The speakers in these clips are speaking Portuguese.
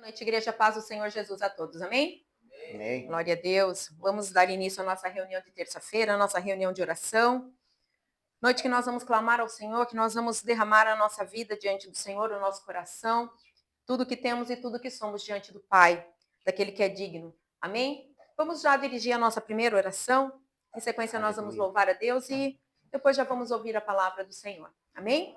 Noite, Igreja Paz do Senhor Jesus a todos, amém? Amém. Glória a Deus. Vamos dar início à nossa reunião de terça-feira, a nossa reunião de oração. Noite que nós vamos clamar ao Senhor, que nós vamos derramar a nossa vida diante do Senhor, o nosso coração, tudo que temos e tudo que somos diante do Pai, daquele que é digno. Amém? Vamos já dirigir a nossa primeira oração. Em sequência, nós vamos louvar a Deus e depois já vamos ouvir a palavra do Senhor. Amém?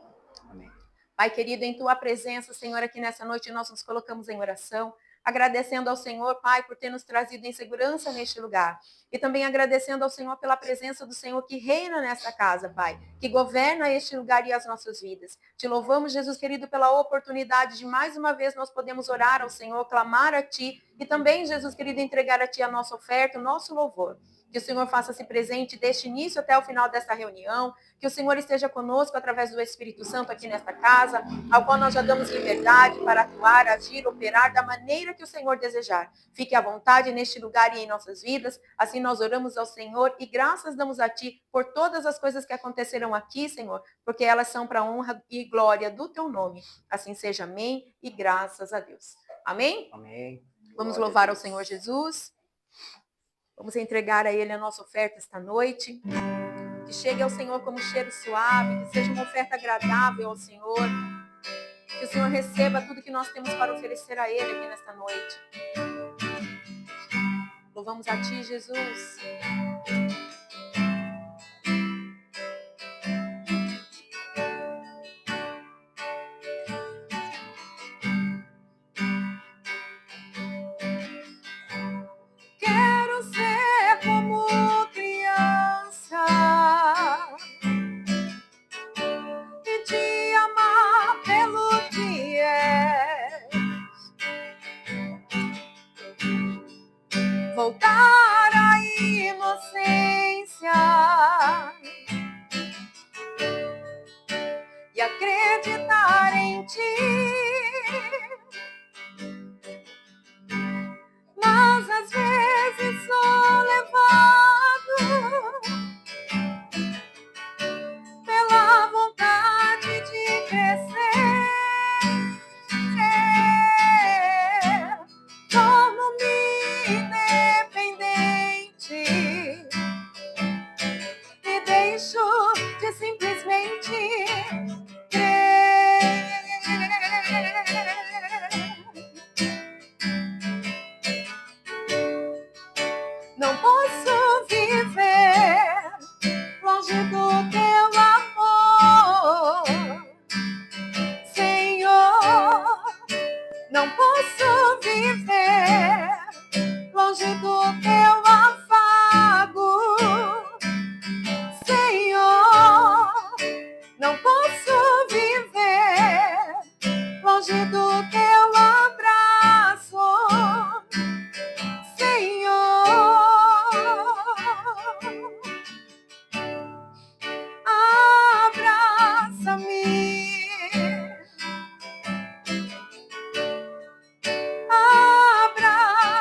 Amém. Pai querido, em tua presença, Senhor, aqui nessa noite nós nos colocamos em oração, agradecendo ao Senhor, Pai, por ter nos trazido em segurança neste lugar. E também agradecendo ao Senhor pela presença do Senhor que reina nesta casa, Pai, que governa este lugar e as nossas vidas. Te louvamos, Jesus querido, pela oportunidade de mais uma vez nós podemos orar ao Senhor, clamar a Ti e também, Jesus querido, entregar a Ti a nossa oferta, o nosso louvor. Que o Senhor faça-se presente deste início até o final desta reunião, que o Senhor esteja conosco através do Espírito Santo aqui nesta casa, ao qual nós já damos liberdade para atuar, agir, operar da maneira que o Senhor desejar. Fique à vontade neste lugar e em nossas vidas, assim nós oramos ao Senhor e graças damos a Ti por todas as coisas que aconteceram aqui, Senhor, porque elas são para a honra e glória do Teu nome. Assim seja, amém e graças a Deus. Amém? Amém. Vamos Glória louvar a ao Deus. Senhor Jesus. Vamos entregar a Ele a nossa oferta esta noite. Que chegue ao Senhor como cheiro suave, que seja uma oferta agradável ao Senhor. Que o Senhor receba tudo que nós temos para oferecer a Ele aqui nesta noite. Louvamos a Ti, Jesus. Quero ser como criança e te amar pelo que és. Voltar à inocência e acreditar em Ti. Mas às vezes sou levado pela vontade de crescer. Torno-me independente e deixo de simplesmente crer. Não posso viver longe do Teu amor, Senhor. Não posso viver longe do Teu afago, Senhor. Não posso viver longe do Teu abraço, abraça-me,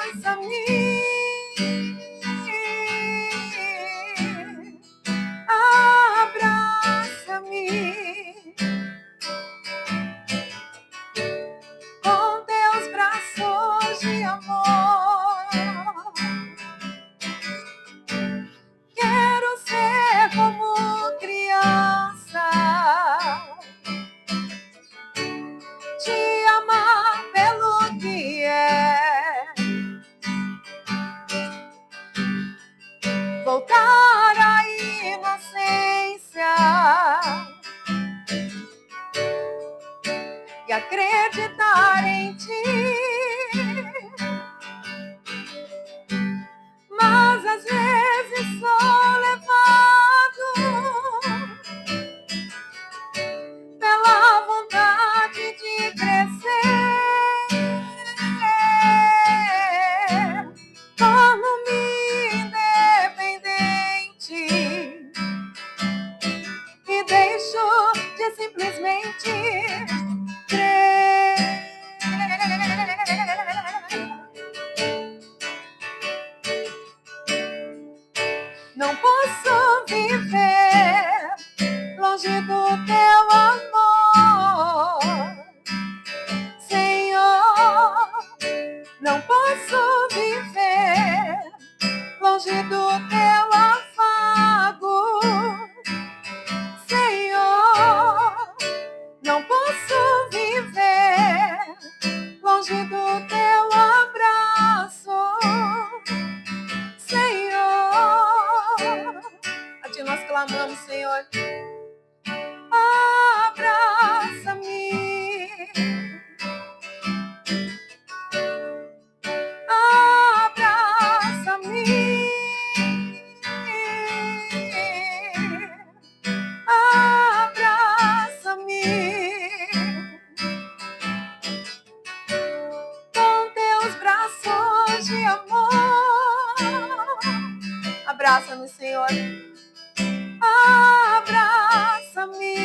abraça-me, abraça-me com Teus braços de amor. Quero ser como criança, te amar pelo que é, voltar à inocência e acreditar em Ti. Mas às vezes sou levado pela vontade de crescer. Torno-me independente e deixo de simplesmente crer. Senhor. Abraça-me.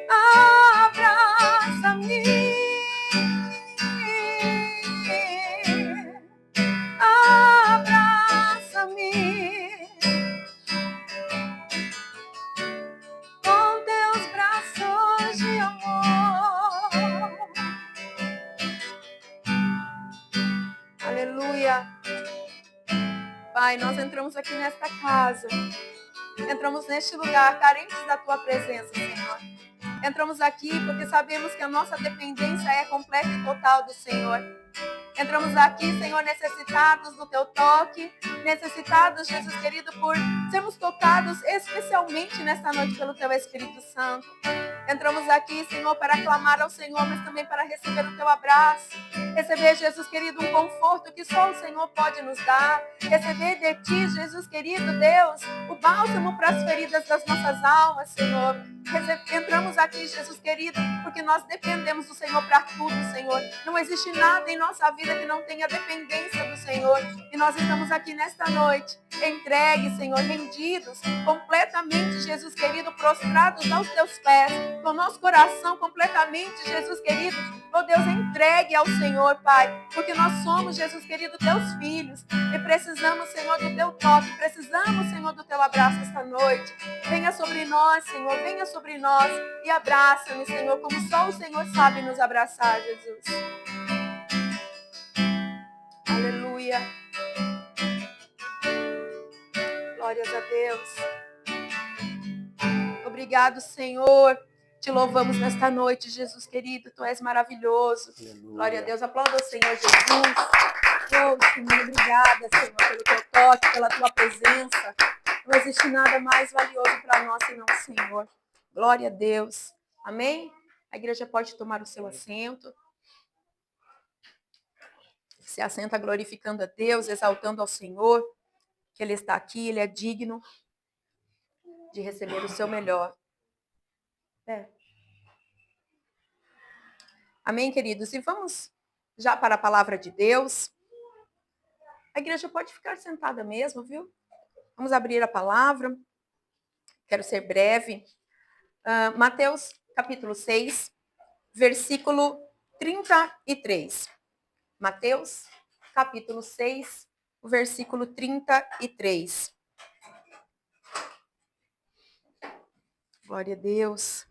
Abraça-me. Abraça-me. Com teus braços de amor. Aleluia. Pai, nós entramos aqui nesta casa. Entramos neste lugar carentes da tua presença, Senhor. Entramos aqui porque sabemos que a nossa dependência é completa e total do Senhor. Entramos aqui, Senhor, necessitados do teu toque, necessitados, Jesus querido, por sermos tocados especialmente nesta noite pelo teu Espírito Santo. Entramos aqui, Senhor, para clamar ao Senhor, mas também para receber o teu abraço. Receber, Jesus querido, um conforto que só o Senhor pode nos dar. Receber de ti, Jesus querido, Deus, o bálsamo para as feridas das nossas almas, Senhor. Entramos aqui, Jesus querido, porque nós dependemos do Senhor para tudo, Senhor. Não existe nada em nossa vida que não tenha dependência do Senhor. E nós estamos aqui nesta noite, entregues, Senhor, rendidos, completamente, Jesus querido, prostrados aos teus pés, com o nosso coração completamente, Jesus querido, oh Deus, entregue ao Senhor, Pai, porque nós somos, Jesus querido, teus filhos, e precisamos, Senhor, do teu toque, precisamos, Senhor, do teu abraço esta noite. Venha sobre nós, Senhor, venha sobre nós e abraça-nos, Senhor, como só o Senhor sabe nos abraçar, Jesus. Aleluia. Glórias a Deus. Obrigado, Senhor. Te louvamos nesta noite, Jesus querido. Tu és maravilhoso. Aleluia. Glória a Deus. Aplauda o Senhor Jesus. Oh, Senhor, obrigada, Senhor, pelo teu toque, pela tua presença. Não existe nada mais valioso para nós senão o Senhor. Glória a Deus. Amém? A igreja pode tomar o seu assento. Se assenta glorificando a Deus, exaltando ao Senhor, que Ele está aqui, Ele é digno de receber o seu melhor. Amém, queridos? E vamos já para a palavra de Deus. A igreja pode ficar sentada mesmo, viu? Vamos abrir a palavra. Quero ser breve. Mateus, capítulo 6, versículo 33. Mateus, capítulo 6, versículo 33. Glória a Deus.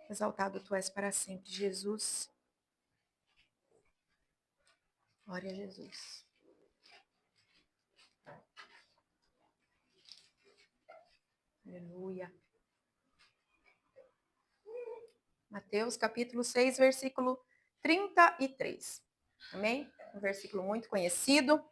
Exaltado tu és para sempre, Jesus. Glória a Jesus. Aleluia. Mateus, capítulo 6, versículo 33. Amém? Um versículo muito conhecido.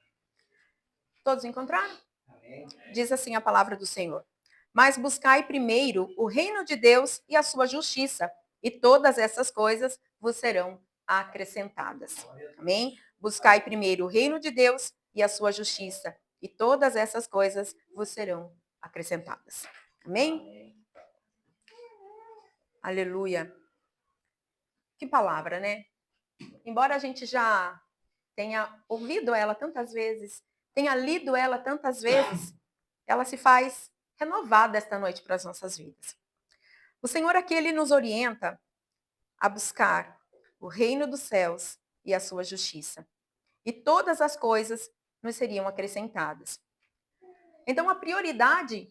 Todos encontraram? Amém. Diz assim a palavra do Senhor. Mas buscai primeiro o reino de Deus e a sua justiça, e todas essas coisas vos serão acrescentadas. Amém? Buscai primeiro o reino de Deus e a sua justiça, e todas essas coisas vos serão acrescentadas. Amém? Aleluia. Que palavra, né? Embora a gente já tenha ouvido ela tantas vezes, tenha lido ela tantas vezes, ela se faz renovada esta noite para as nossas vidas. O Senhor aqui, Ele nos orienta a buscar o reino dos céus e a sua justiça. E todas as coisas nos seriam acrescentadas. Então, a prioridade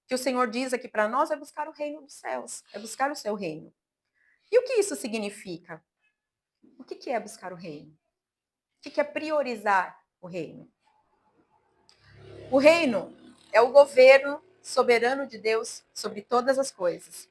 que o Senhor diz aqui para nós é buscar o reino dos céus, é buscar o seu reino. E o que isso significa? O que é buscar o reino? O que é priorizar o reino? O reino é o governo soberano de Deus sobre todas as coisas.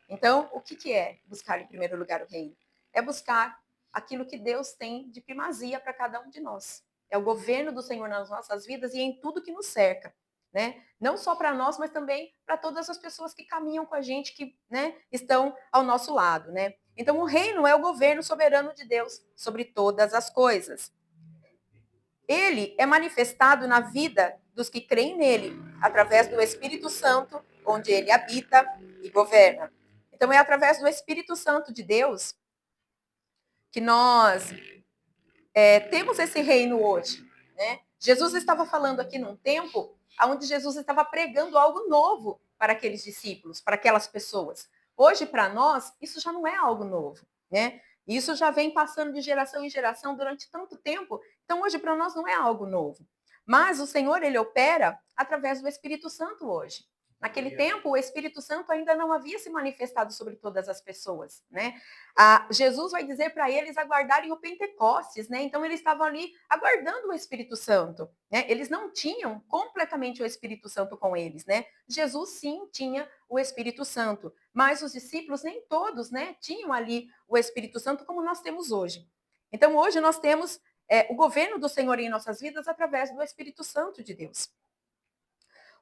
Então, o que é buscar em primeiro lugar o reino? É buscar aquilo que Deus tem de primazia para cada um de nós. É o governo do Senhor nas nossas vidas e em tudo que nos cerca. Né? Não só para nós, mas também para todas as pessoas que caminham com a gente, que, né, estão ao nosso lado. Né? Então, o reino é o governo soberano de Deus sobre todas as coisas. Ele é manifestado na vida dos que creem nele, através do Espírito Santo, onde ele habita e governa. Então, é através do Espírito Santo de Deus que nós temos esse reino hoje, né? Jesus estava falando aqui num tempo onde Jesus estava pregando algo novo para aqueles discípulos, para aquelas pessoas. Hoje, para nós, isso já não é algo novo, né? Isso já vem passando de geração em geração durante tanto tempo. Então, hoje, para nós, não é algo novo. Mas o Senhor, ele opera através do Espírito Santo hoje. Naquele tempo, o Espírito Santo ainda não havia se manifestado sobre todas as pessoas, né? Jesus vai dizer para eles aguardarem o Pentecostes, né? Então, eles estavam ali aguardando o Espírito Santo, né? Eles não tinham completamente o Espírito Santo com eles, né? Jesus, sim, tinha o Espírito Santo, mas os discípulos, nem todos, né, tinham ali o Espírito Santo como nós temos hoje. Então, hoje nós temos o governo do Senhor em nossas vidas através do Espírito Santo de Deus.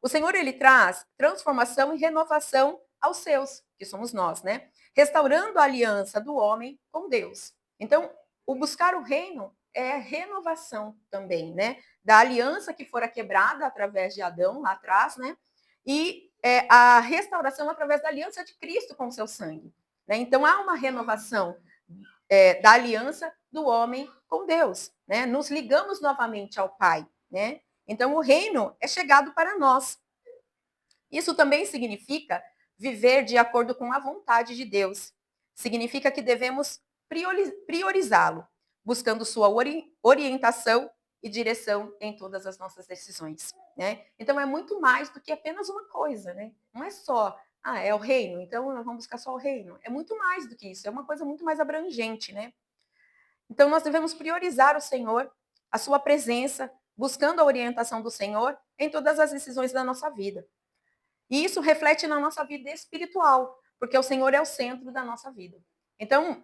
O Senhor, ele traz transformação e renovação aos seus, que somos nós, né? Restaurando a aliança do homem com Deus. Então, o buscar o reino é renovação também, né? Da aliança que fora quebrada através de Adão lá atrás, né? E a restauração através da aliança de Cristo com o seu sangue. Né? Então, há uma renovação da aliança do homem com Deus, né? Nos ligamos novamente ao Pai, né? Então, o reino é chegado para nós. Isso também significa viver de acordo com a vontade de Deus. Significa que devemos priorizá-lo, buscando sua orientação e direção em todas as nossas decisões. Né? Então, é muito mais do que apenas uma coisa. Né? Não é só, é o reino, então nós vamos buscar só o reino. É muito mais do que isso, é uma coisa muito mais abrangente. Né? Então, nós devemos priorizar o Senhor, a sua presença, buscando a orientação do Senhor em todas as decisões da nossa vida. E isso reflete na nossa vida espiritual, porque o Senhor é o centro da nossa vida. Então,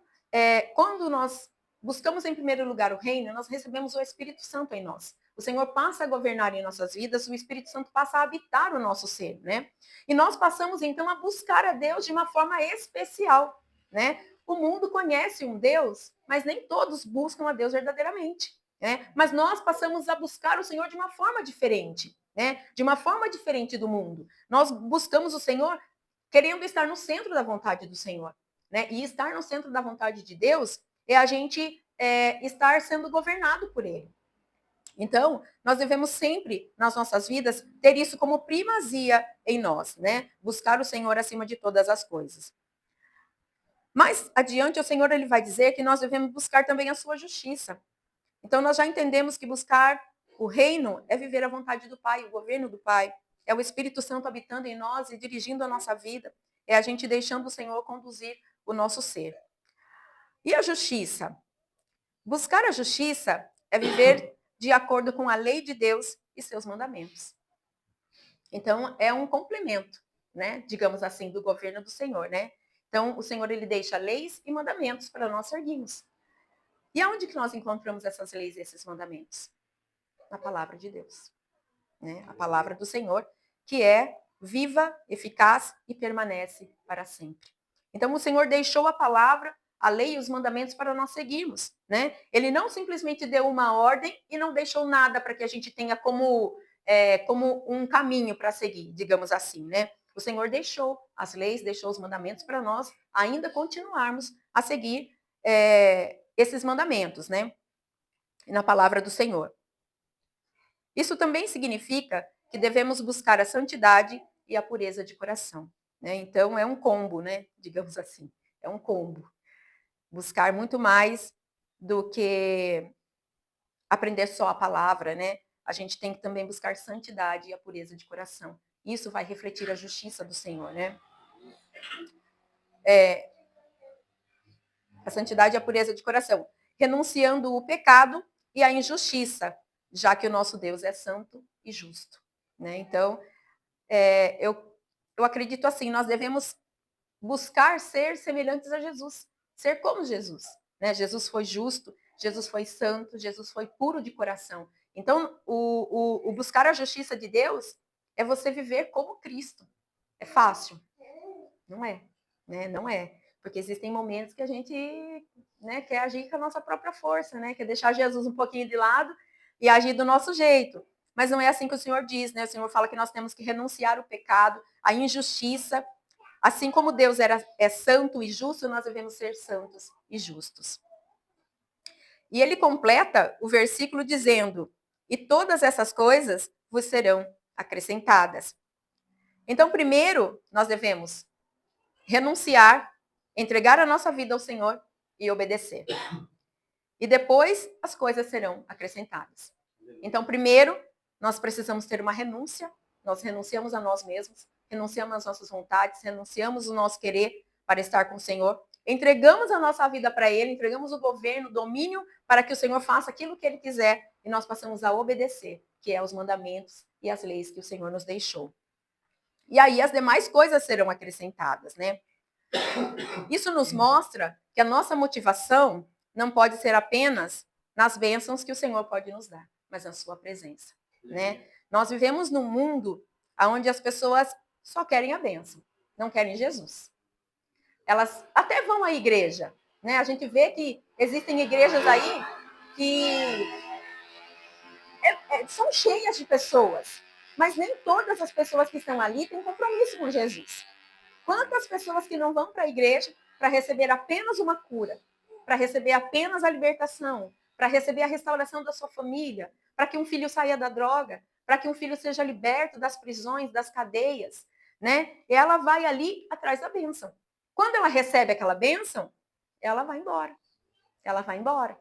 quando nós buscamos em primeiro lugar o reino, nós recebemos o Espírito Santo em nós. O Senhor passa a governar em nossas vidas, o Espírito Santo passa a habitar o nosso ser, né? E nós passamos, então, a buscar a Deus de uma forma especial, né? O mundo conhece um Deus, mas nem todos buscam a Deus verdadeiramente, né? Mas nós passamos a buscar o Senhor de uma forma diferente, né? De uma forma diferente do mundo. Nós buscamos o Senhor querendo estar no centro da vontade do Senhor, né? E estar no centro da vontade de Deus é a gente estar sendo governado por Ele. Então, nós devemos sempre, nas nossas vidas, ter isso como primazia em nós, né? Buscar o Senhor acima de todas as coisas. Mais adiante, o Senhor ele vai dizer que nós devemos buscar também a sua justiça. Então, nós já entendemos que buscar o reino é viver a vontade do Pai, o governo do Pai. É o Espírito Santo habitando em nós e dirigindo a nossa vida. É a gente deixando o Senhor conduzir o nosso ser. E a justiça? Buscar a justiça é viver de acordo com a lei de Deus e seus mandamentos. Então, é um complemento, né? Digamos assim, do governo do Senhor, né? Então, o Senhor, ele deixa leis e mandamentos para nós seguirmos. E aonde que nós encontramos essas leis e esses mandamentos? Na palavra de Deus, né? A palavra do Senhor, que é viva, eficaz e permanece para sempre. Então, o Senhor deixou a palavra, a lei e os mandamentos para nós seguirmos, né? Ele não simplesmente deu uma ordem e não deixou nada para que a gente tenha como um caminho para seguir, digamos assim, né? O Senhor deixou as leis, deixou os mandamentos para nós ainda continuarmos a seguir esses mandamentos, né? Na palavra do Senhor. Isso também significa que devemos buscar a santidade e a pureza de coração. Né? Então, é um combo, né? Digamos assim. É um combo. Buscar muito mais do que aprender só a palavra, né? A gente tem que também buscar santidade e a pureza de coração. Isso vai refletir a justiça do Senhor, né? A santidade e a pureza de coração. Renunciando o pecado e a injustiça, já que o nosso Deus é santo e justo. Né? Então, eu acredito assim, nós devemos buscar ser semelhantes a Jesus, ser como Jesus. Né? Jesus foi justo, Jesus foi santo, Jesus foi puro de coração. Então, o buscar a justiça de Deus é você viver como Cristo. É fácil? Não é. Né? Não é. Porque existem momentos que a gente quer agir com a nossa própria força, né? Quer deixar Jesus um pouquinho de lado e agir do nosso jeito. Mas não é assim que o Senhor diz, né? O Senhor fala que nós temos que renunciar o pecado, a injustiça. Assim como Deus é santo e justo, nós devemos ser santos e justos. E ele completa o versículo dizendo: e todas essas coisas vos serão acrescentadas. Então, primeiro, nós devemos renunciar, entregar a nossa vida ao Senhor e obedecer. E depois, as coisas serão acrescentadas. Então, primeiro, nós precisamos ter uma renúncia. Nós renunciamos a nós mesmos, renunciamos às nossas vontades, renunciamos o nosso querer para estar com o Senhor. Entregamos a nossa vida para Ele, entregamos o governo, o domínio, para que o Senhor faça aquilo que Ele quiser. E nós passamos a obedecer, que é os mandamentos e as leis que o Senhor nos deixou. E aí as demais coisas serão acrescentadas, né? Isso nos mostra que a nossa motivação não pode ser apenas nas bênçãos que o Senhor pode nos dar, mas na sua presença, né? Nós vivemos num mundo onde as pessoas só querem a bênção, não querem Jesus. Elas até vão à igreja, né? A gente vê que existem igrejas aí que são cheias de pessoas, mas nem todas as pessoas que estão ali têm compromisso com Jesus. Quantas pessoas que não vão para a igreja para receber apenas uma cura, para receber apenas a libertação, para receber a restauração da sua família, para que um filho saia da droga, para que um filho seja liberto das prisões, das cadeias, né? E ela vai ali atrás da bênção. Quando ela recebe aquela bênção, ela vai embora. Ela vai embora.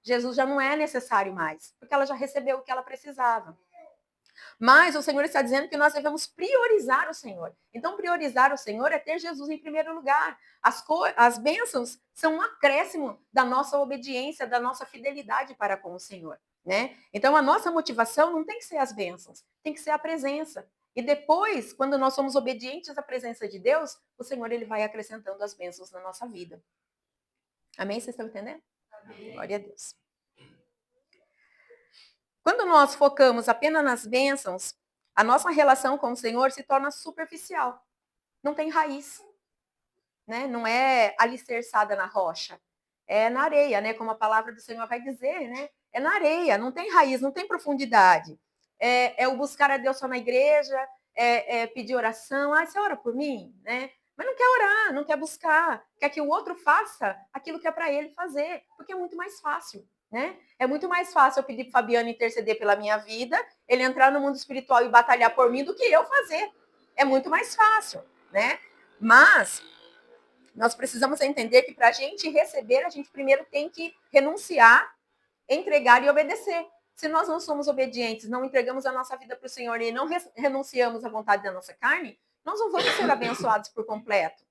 Jesus já não é necessário mais, porque ela já recebeu o que ela precisava. Mas o Senhor está dizendo que nós devemos priorizar o Senhor. Então, priorizar o Senhor é ter Jesus em primeiro lugar. As bênçãos são um acréscimo da nossa obediência, da nossa fidelidade para com o Senhor, né? Então, a nossa motivação não tem que ser as bênçãos, tem que ser a presença. E depois, quando nós somos obedientes à presença de Deus, o Senhor ele vai acrescentando as bênçãos na nossa vida. Amém? Vocês estão entendendo? Amém. Glória a Deus. Quando nós focamos apenas nas bênçãos, a nossa relação com o Senhor se torna superficial. Não tem raiz, né? Não é alicerçada na rocha. É na areia, né? Como a palavra do Senhor vai dizer, né? É na areia, não tem raiz, não tem profundidade. É o buscar a Deus só na igreja, pedir oração. Ah, você ora por mim, né? Mas não quer orar, não quer buscar, quer que o outro faça aquilo que é para ele fazer, porque é muito mais fácil, né? É muito mais fácil eu pedir para Fabiano interceder pela minha vida, ele entrar no mundo espiritual e batalhar por mim, do que eu fazer. É muito mais fácil, né? Mas nós precisamos entender que para a gente receber, a gente primeiro tem que renunciar, entregar e obedecer. Se nós não somos obedientes, não entregamos a nossa vida para o Senhor e não renunciamos à vontade da nossa carne, nós não vamos ser abençoados por completo.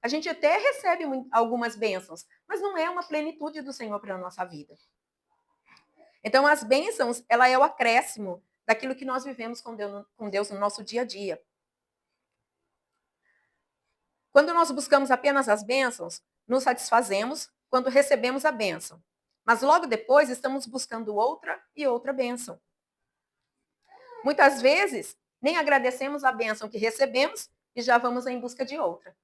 A gente até recebe algumas bênçãos, mas não é uma plenitude do Senhor para a nossa vida. Então, as bênçãos, ela é o acréscimo daquilo que nós vivemos com Deus no nosso dia a dia. Quando nós buscamos apenas as bênçãos, nos satisfazemos quando recebemos a bênção. Mas logo depois estamos buscando outra e outra bênção. Muitas vezes, nem agradecemos a bênção que recebemos e já vamos em busca de outra.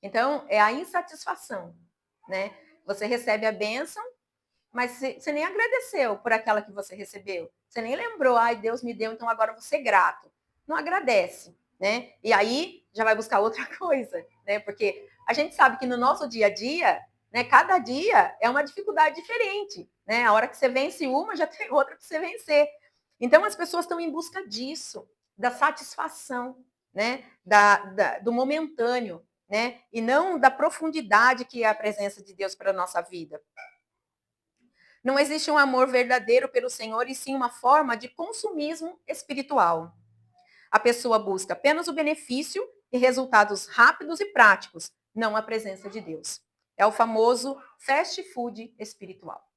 Então, é a insatisfação, né? Você recebe a bênção, mas você nem agradeceu por aquela que você recebeu. Você nem lembrou, ai, Deus me deu, então agora vou ser grato. Não agradece, né? E aí já vai buscar outra coisa, né? Porque a gente sabe que no nosso dia a dia, né, cada dia é uma dificuldade diferente, né? A hora que você vence uma, já tem outra para você vencer. Então as pessoas estão em busca disso, da satisfação, né? Do momentâneo, né? E não da profundidade que é a presença de Deus para a nossa vida. Não existe um amor verdadeiro pelo Senhor, e sim uma forma de consumismo espiritual. A pessoa busca apenas o benefício e resultados rápidos e práticos, não a presença de Deus. É o famoso fast food espiritual.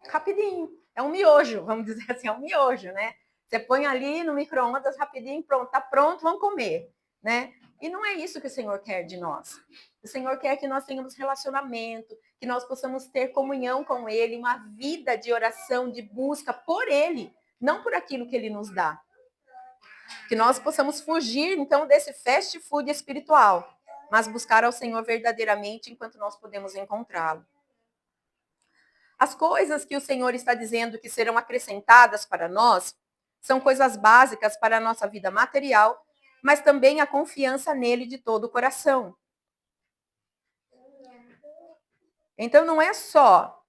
Rapidinho. É um miojo, vamos dizer assim, é um miojo, né? Você põe ali no micro-ondas rapidinho, pronto, tá pronto, vamos comer, né? E não é isso que o Senhor quer de nós. O Senhor quer que nós tenhamos relacionamento, que nós possamos ter comunhão com Ele, uma vida de oração, de busca por Ele, não por aquilo que Ele nos dá. Que nós possamos fugir, então, desse fast food espiritual, mas buscar ao Senhor verdadeiramente enquanto nós podemos encontrá-lo. As coisas que o Senhor está dizendo que serão acrescentadas para nós são coisas básicas para a nossa vida material, mas também a confiança nele de todo o coração. Então, não é só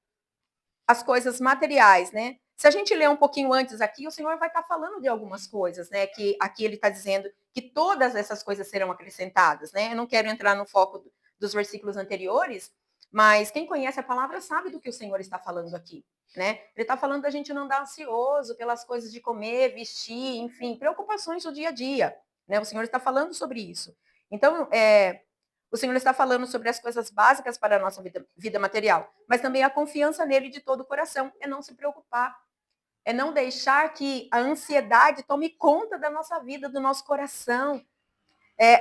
as coisas materiais, né? Se a gente ler um pouquinho antes aqui, o Senhor vai estar falando de algumas coisas, né? Que aqui ele está dizendo que todas essas coisas serão acrescentadas, né? Eu não quero entrar no foco dos versículos anteriores, mas quem conhece a palavra sabe do que o Senhor está falando aqui, né? Ele está falando da gente não andar ansioso pelas coisas de comer, vestir, enfim, preocupações do dia a dia, né? O Senhor está falando sobre isso. Então, o Senhor está falando sobre as coisas básicas para a nossa vida material, mas também a confiança nele de todo o coração, é não se preocupar, é não deixar que a ansiedade tome conta da nossa vida, do nosso coração,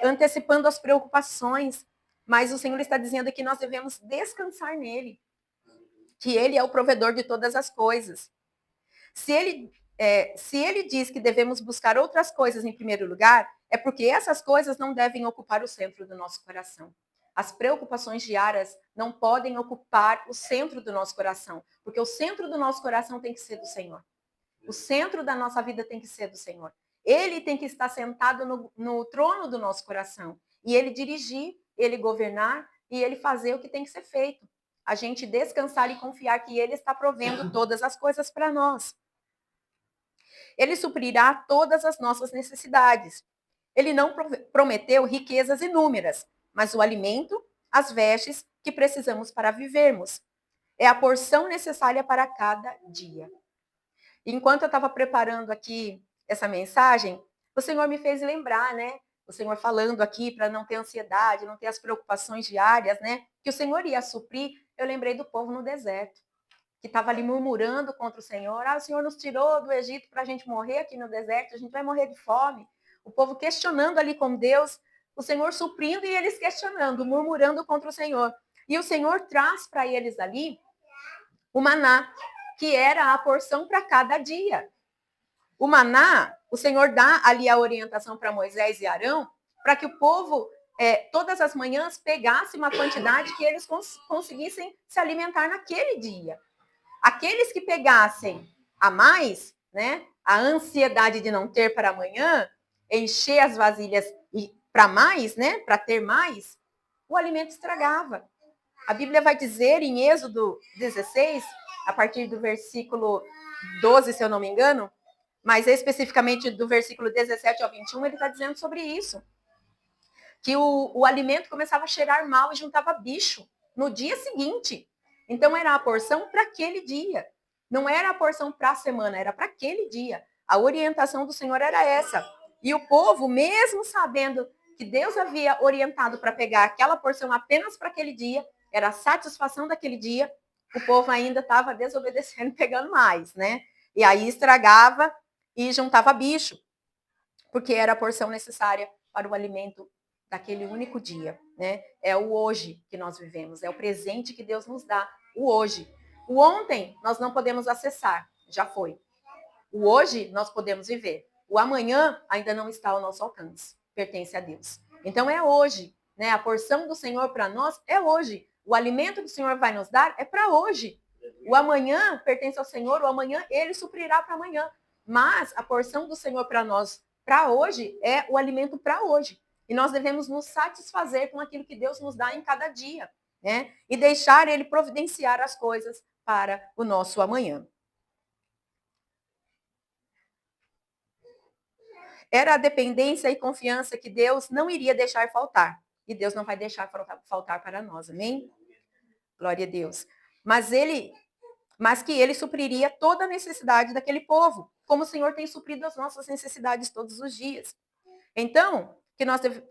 antecipando as preocupações. Mas o Senhor está dizendo que nós devemos descansar nele, que ele é o provedor de todas as coisas. Se ele diz que devemos buscar outras coisas em primeiro lugar, é porque essas coisas não devem ocupar o centro do nosso coração. As preocupações diárias não podem ocupar o centro do nosso coração, porque o centro do nosso coração tem que ser do Senhor. O centro da nossa vida tem que ser do Senhor. Ele tem que estar sentado no trono do nosso coração. E ele dirigir, ele governar e ele fazer o que tem que ser feito. A gente descansar e confiar que ele está provendo todas as coisas para nós. Ele suprirá todas as nossas necessidades. Ele não prometeu riquezas inúmeras, mas o alimento, as vestes que precisamos para vivermos. É a porção necessária para cada dia. Enquanto eu estava preparando aqui essa mensagem, o Senhor me fez lembrar, né? O Senhor falando aqui para não ter ansiedade, não ter as preocupações diárias, né? Que o Senhor ia suprir. Eu lembrei do povo no deserto, que estava ali murmurando contra o Senhor. Ah, o Senhor nos tirou do Egito para a gente morrer aqui no deserto, a gente vai morrer de fome. O povo questionando ali com Deus, o Senhor suprindo e eles questionando, murmurando contra o Senhor. E o Senhor traz para eles ali o maná, que era a porção para cada dia. O maná, o Senhor dá ali a orientação para Moisés e Arão, para que o povo, todas as manhãs, pegasse uma quantidade que eles conseguissem se alimentar naquele dia. Aqueles que pegassem a mais, né, a ansiedade de não ter para amanhã, encher as vasilhas para mais, né, para ter mais, o alimento estragava. A Bíblia vai dizer em Êxodo 16, a partir do versículo 12, se eu não me engano, mas especificamente do versículo 17 ao 21, ele está dizendo sobre isso. Que o alimento começava a cheirar mal e juntava bicho no dia seguinte. Então era a porção para aquele dia. Não era a porção para a semana, era para aquele dia. A orientação do Senhor era essa. E o povo, mesmo sabendo que Deus havia orientado para pegar aquela porção apenas para aquele dia, era a satisfação daquele dia, o povo ainda estava desobedecendo, pegando mais, né? E aí estragava e juntava bicho, porque era a porção necessária para o alimento daquele único dia, né? É o hoje que nós vivemos, é o presente que Deus nos dá, o hoje. O ontem nós não podemos acessar, já foi. O hoje nós podemos viver. O amanhã ainda não está ao nosso alcance, pertence a Deus. Então é hoje, né? A porção do Senhor para nós é hoje. O alimento que o Senhor vai nos dar é para hoje. O amanhã pertence ao Senhor, o amanhã ele suprirá para amanhã. Mas a porção do Senhor para nós, para hoje, é o alimento para hoje. E nós devemos nos satisfazer com aquilo que Deus nos dá em cada dia, né? E deixar ele providenciar as coisas para o nosso amanhã. Era a dependência e confiança que Deus não iria deixar faltar. E Deus não vai deixar faltar para nós, amém? Glória a Deus. Mas que ele supriria toda a necessidade daquele povo, como o Senhor tem suprido as nossas necessidades todos os dias. Então,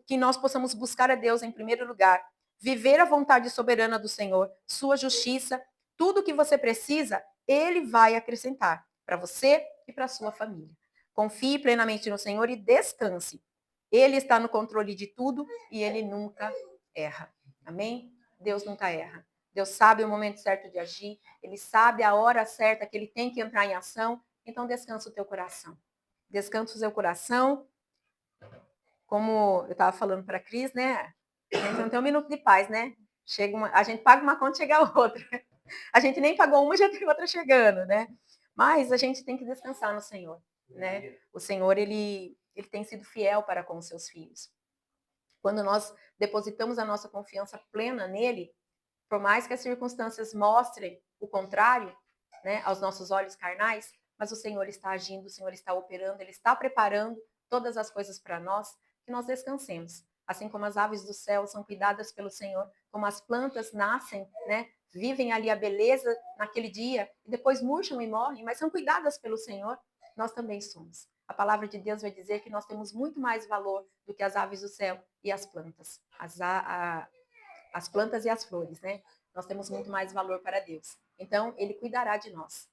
que nós possamos buscar a Deus em primeiro lugar, viver a vontade soberana do Senhor, sua justiça, tudo o que você precisa, ele vai acrescentar para você e para sua família. Confie plenamente no Senhor e descanse. Ele está no controle de tudo e ele nunca erra. Amém? Deus nunca erra. Deus sabe o momento certo de agir, ele sabe a hora certa que ele tem que entrar em ação, então descansa o teu coração. Descansa o seu coração. Como eu estava falando para a Cris, né? A gente não tem um minuto de paz, né? A gente paga uma conta e chega a outra. A gente nem pagou uma, já tem outra chegando, né? Mas a gente tem que descansar no Senhor, né? O Senhor, ele tem sido fiel para com os seus filhos. Quando nós depositamos a nossa confiança plena nele, Por mais que as circunstâncias mostrem o contrário, né, aos nossos olhos carnais, mas o Senhor está agindo, o Senhor está operando, Ele está preparando todas as coisas para nós, que nós descansemos. Assim como as aves do céu são cuidadas pelo Senhor, como as plantas nascem, né, vivem ali a beleza naquele dia e depois murcham e morrem, mas são cuidadas pelo Senhor, nós também somos. A palavra de Deus vai dizer que nós temos muito mais valor do que as aves do céu e as plantas. As plantas e as flores, né? Nós temos muito mais valor para Deus. Então, Ele cuidará de nós.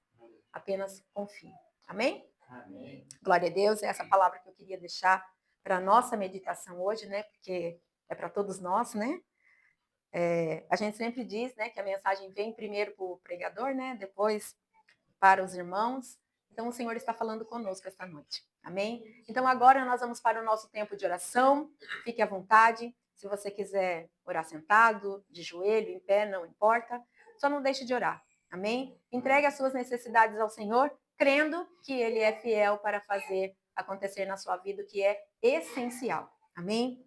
Apenas confie. Amém? Amém. Glória a Deus. É essa palavra que eu queria deixar para a nossa meditação hoje, né? Porque é para todos nós, né? A gente sempre diz, né, que a mensagem vem primeiro para o pregador, né? Depois para os irmãos. Então, o Senhor está falando conosco esta noite. Amém? Então, agora nós vamos para o nosso tempo de oração. Fique à vontade. Se você quiser orar sentado, de joelho, em pé, não importa. Só não deixe de orar. Amém? Entregue as suas necessidades ao Senhor, crendo que Ele é fiel para fazer acontecer na sua vida o que é essencial. Amém?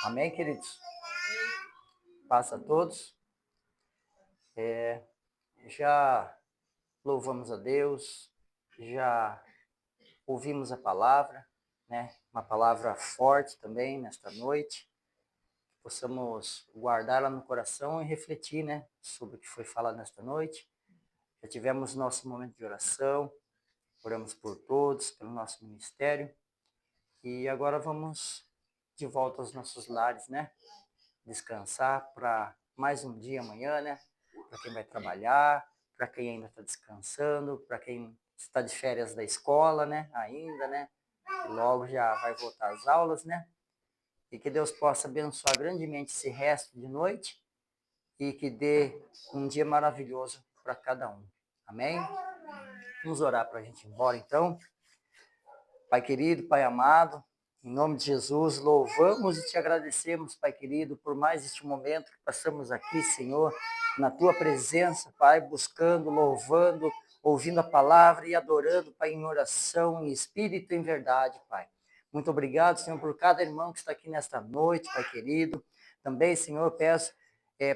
Amém, queridos? Paz a todos. Já louvamos a Deus, já ouvimos a palavra, né? Uma palavra forte também nesta noite. Possamos guardá-la no coração e refletir, né? Sobre o que foi falado nesta noite. Já tivemos nosso momento de oração, oramos por todos, pelo nosso ministério. E agora vamos de volta aos nossos lares, né? Descansar para mais um dia amanhã, né? Para quem vai trabalhar, para quem ainda está descansando, para quem está de férias da escola, né? Ainda, né? E logo já vai voltar às aulas, né? E que Deus possa abençoar grandemente esse resto de noite e que dê um dia maravilhoso para cada um. Amém? Vamos orar para a gente ir embora, então. Pai querido, Pai amado, em nome de Jesus, louvamos e te agradecemos, Pai querido, por mais este momento que passamos aqui, Senhor, na Tua presença, Pai, buscando, louvando, ouvindo a palavra e adorando, Pai, em oração, em espírito e em verdade, Pai. Muito obrigado, Senhor, por cada irmão que está aqui nesta noite, Pai querido. Também, Senhor, peço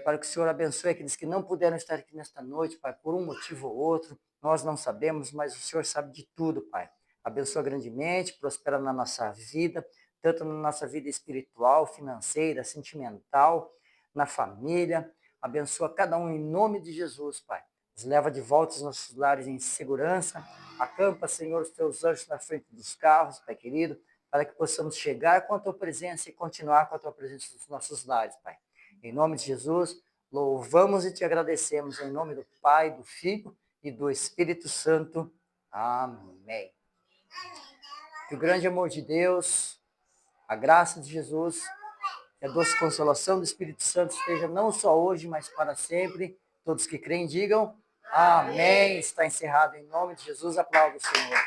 para que o Senhor abençoe aqueles que não puderam estar aqui nesta noite, Pai, por um motivo ou outro. Nós não sabemos, mas o Senhor sabe de tudo, Pai. Abençoa grandemente, prospera na nossa vida, tanto na nossa vida espiritual, financeira, sentimental, na família. Abençoa cada um em nome de Jesus, Pai. Nos leva de volta aos nossos lares em segurança. Acampa, Senhor, os teus anjos na frente dos carros, Pai querido, para que possamos chegar com a tua presença e continuar com a tua presença nos nossos lares, Pai. Em nome de Jesus, louvamos e te agradecemos em nome do Pai, do Filho e do Espírito Santo. Amém. Que o grande amor de Deus, a graça de Jesus e a doce consolação do Espírito Santo esteja não só hoje, mas para sempre. Todos que creem digam amém. Está encerrado em nome de Jesus. Aplauda o Senhor.